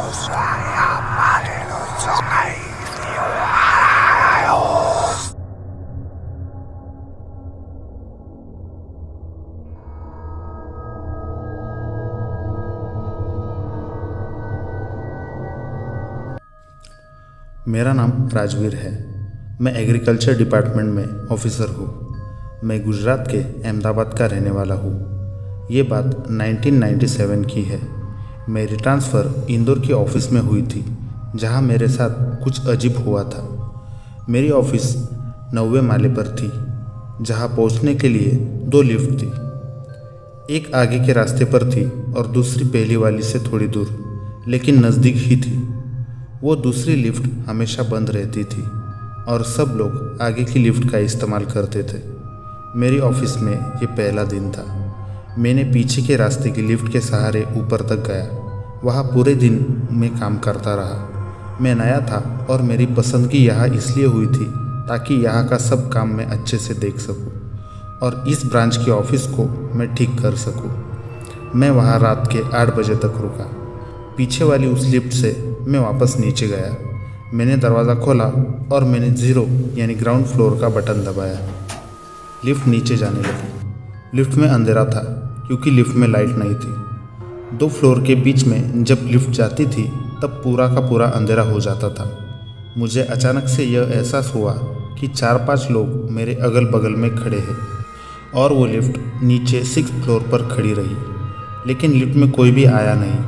मेरा नाम राजवीर है। मैं एग्रीकल्चर डिपार्टमेंट में ऑफिसर हूँ। मैं गुजरात के अहमदाबाद का रहने वाला हूँ। ये बात 1997 की है। मेरी ट्रांसफ़र इंदौर के ऑफिस में हुई थी, जहाँ मेरे साथ कुछ अजीब हुआ था। मेरी ऑफिस 9वें माले पर थी, जहाँ पहुँचने के लिए 2 लिफ्ट थी। एक आगे के रास्ते पर थी और दूसरी पहली वाली से थोड़ी दूर, लेकिन नज़दीक ही थी। वो दूसरी लिफ्ट हमेशा बंद रहती थी और सब लोग आगे की लिफ्ट का इस्तेमाल करते थे। मेरी ऑफिस में ये पहला दिन था। मैंने पीछे के रास्ते की लिफ्ट के सहारे ऊपर तक गया। वहाँ पूरे दिन मैं काम करता रहा। मैं नया था और मेरी पसंदगी यहाँ इसलिए हुई थी ताकि यहाँ का सब काम मैं अच्छे से देख सकूँ और इस ब्रांच की ऑफिस को मैं ठीक कर सकूँ। मैं वहाँ रात के 8 बजे तक रुका। पीछे वाली उस लिफ्ट से मैं वापस नीचे गया। मैंने दरवाज़ा खोला और मैंने 0 यानी ग्राउंड फ्लोर का बटन दबाया। लिफ्ट नीचे जाने लगी। लिफ्ट में अंधेरा था क्योंकि लिफ्ट में लाइट नहीं थी। 2 फ्लोर के बीच में जब लिफ्ट जाती थी तब पूरा का पूरा अंधेरा हो जाता था। मुझे अचानक से यह एहसास हुआ कि 4-5 लोग मेरे अगल बगल में खड़े हैं और वो लिफ्ट नीचे 6th फ्लोर पर खड़ी रही, लेकिन लिफ्ट में कोई भी आया नहीं।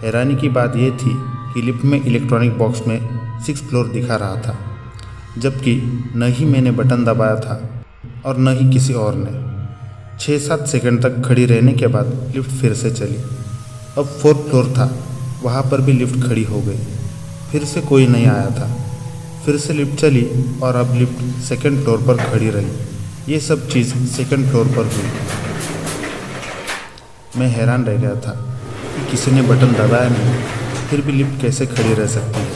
हैरानी की बात यह थी कि लिफ्ट में इलेक्ट्रॉनिक बॉक्स में 6th फ्लोर दिखा रहा था, जबकि न ही मैंने बटन दबाया था और न ही किसी और ने। 6-7 सेकंड तक खड़ी रहने के बाद लिफ्ट फिर से चली। अब 4th फ्लोर था, वहाँ पर भी लिफ्ट खड़ी हो गई। फिर से कोई नहीं आया था। फिर से लिफ्ट चली और अब लिफ्ट 2nd फ्लोर पर खड़ी रही। ये सब चीज़ 2nd फ्लोर पर हुई। मैं हैरान रह गया था कि किसी ने बटन दबाया नहीं, फिर भी लिफ्ट कैसे खड़ी रह सकती है।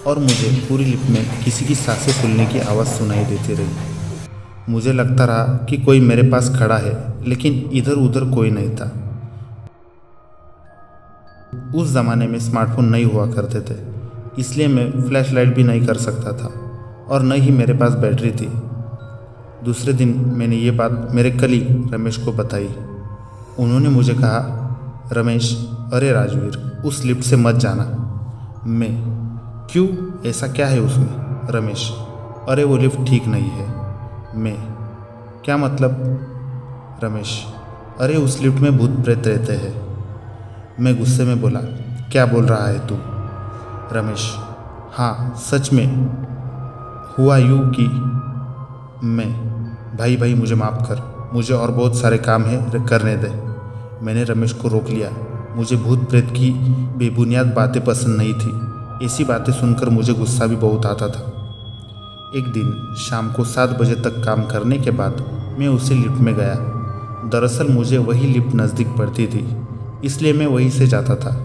और मुझे पूरी लिफ्ट में किसी की सांसें फूलने की आवाज़ सुनाई देती रही। मुझे लगता रहा कि कोई मेरे पास खड़ा है, लेकिन इधर उधर कोई नहीं था। उस ज़माने में स्मार्टफोन नहीं हुआ करते थे, इसलिए मैं फ्लैश लाइट भी नहीं कर सकता था और न ही मेरे पास बैटरी थी। दूसरे दिन मैंने ये बात मेरे कलीग रमेश को बताई। उन्होंने मुझे कहा, रमेश, अरे राजवीर, उस लिफ्ट से मत जाना। मैं, क्यों, ऐसा क्या है उसमें? रमेश, अरे वो लिफ्ट ठीक नहीं है। मैं, क्या मतलब? रमेश, अरे उस लिफ्ट में भूत प्रेत रहते हैं। मैं गुस्से में बोला, क्या बोल रहा है तू? रमेश, हाँ सच में हुआ यूँ कि मैं, भाई मुझे माफ़ कर, मुझे और बहुत सारे काम है, करने दे। मैंने रमेश को रोक लिया। मुझे भूत प्रेत की बेबुनियाद बातें पसंद नहीं थी। ऐसी बातें सुनकर मुझे गुस्सा भी बहुत आता था। एक दिन शाम को 7 बजे तक काम करने के बाद मैं उसी लिफ्ट में गया। दरअसल मुझे वही लिफ्ट नज़दीक पड़ती थी, इसलिए मैं वहीं से जाता था।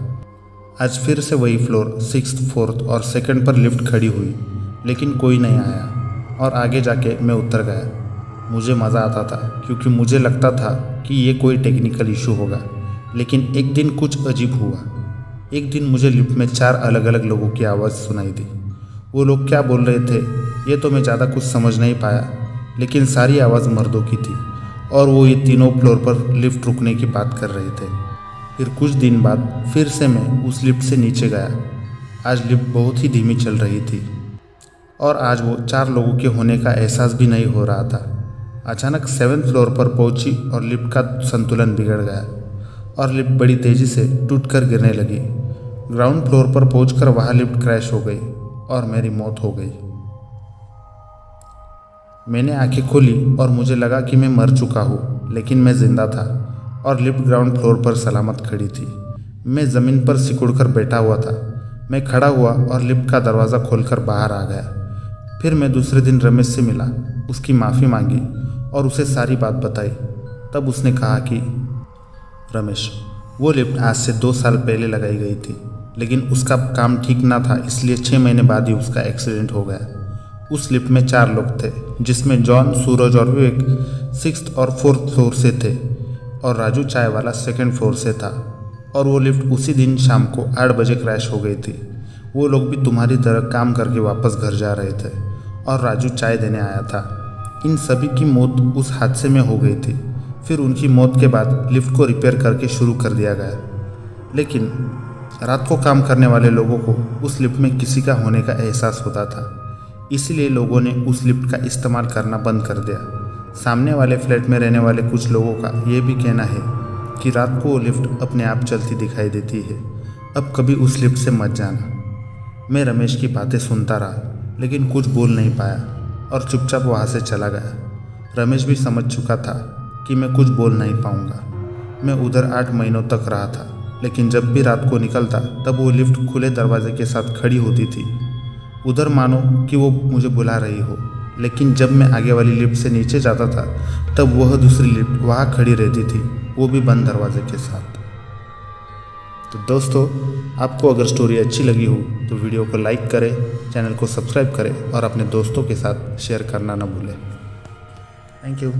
आज फिर से वही फ्लोर 6th, 4th और 2nd पर लिफ्ट खड़ी हुई, लेकिन कोई नहीं आया और आगे जाके मैं उतर गया। मुझे मज़ा आता था क्योंकि मुझे लगता था कि ये कोई टेक्निकल इशू होगा, लेकिन एक दिन कुछ अजीब हुआ। एक दिन मुझे लिफ्ट में 4 अलग अलग लोगों की आवाज़ सुनाई दी। वो लोग क्या बोल रहे थे ये तो मैं ज़्यादा कुछ समझ नहीं पाया, लेकिन सारी आवाज़ मर्दों की थी और वो ये तीनों फ्लोर पर लिफ्ट रुकने की बात कर रहे थे। फिर कुछ दिन बाद फिर से मैं उस लिफ्ट से नीचे गया। आज लिफ्ट बहुत ही धीमी चल रही थी और आज वो 4 लोगों के होने का एहसास भी नहीं हो रहा था। अचानक 7th फ्लोर पर पहुंची और लिफ्ट का संतुलन बिगड़ गया और लिफ्ट बड़ी तेज़ी से टूटकर गिरने लगी। ग्राउंड फ्लोर पर पहुंचकर वहाँ लिफ्ट क्रैश हो गई और मेरी मौत हो गई। मैंने आंखें खोली और मुझे लगा कि मैं मर चुका हूँ, लेकिन मैं जिंदा था और लिफ्ट ग्राउंड फ्लोर पर सलामत खड़ी थी। मैं ज़मीन पर सिकुड़कर बैठा हुआ था। मैं खड़ा हुआ और लिफ्ट का दरवाज़ा खोलकर बाहर आ गया। फिर मैं दूसरे दिन रमेश से मिला, उसकी माफ़ी मांगी और उसे सारी बात बताई। तब उसने कहा कि रमेश, वो लिफ्ट आज से 2 साल पहले लगाई गई थी, लेकिन उसका काम ठीक ना था, इसलिए 6 महीने बाद ही उसका एक्सीडेंट हो गया। उस लिफ्ट में 4 लोग थे, जिसमें जॉन, सूरज और विवेक 6th और 4th फ्लोर से थे और राजू चाय वाला 2nd फ्लोर से था। और वो लिफ्ट उसी दिन शाम को 8 बजे क्रैश हो गई थी। वो लोग भी तुम्हारी तरह काम करके वापस घर जा रहे थे और राजू चाय देने आया था। इन सभी की मौत उस हादसे में हो गई थी। फिर उनकी मौत के बाद लिफ्ट को रिपेयर करके शुरू कर दिया गया, लेकिन रात को काम करने वाले लोगों को उस लिफ्ट में किसी का होने का एहसास होता था, इसीलिए लोगों ने उस लिफ्ट का इस्तेमाल करना बंद कर दिया। सामने वाले फ्लैट में रहने वाले कुछ लोगों का ये भी कहना है कि रात को वो लिफ्ट अपने आप चलती दिखाई देती है। अब कभी उस लिफ्ट से मत जाना। मैं रमेश की बातें सुनता रहा, लेकिन कुछ बोल नहीं पाया और चुपचाप वहाँ से चला गया। रमेश भी समझ चुका था कि मैं कुछ बोल नहीं पाऊँगा। मैं उधर 8 महीनों तक रहा था, लेकिन जब भी रात को निकलता तब वो लिफ्ट खुले दरवाजे के साथ खड़ी होती थी, उधर मानो कि वो मुझे बुला रही हो। लेकिन जब मैं आगे वाली लिफ्ट से नीचे जाता था तब वह दूसरी लिफ्ट वहाँ खड़ी रहती थी, वो भी बंद दरवाजे के साथ। तो दोस्तों, आपको अगर स्टोरी अच्छी लगी हो तो वीडियो को लाइक करें, चैनल को सब्सक्राइब करें और अपने दोस्तों के साथ शेयर करना ना भूलें। Thank you.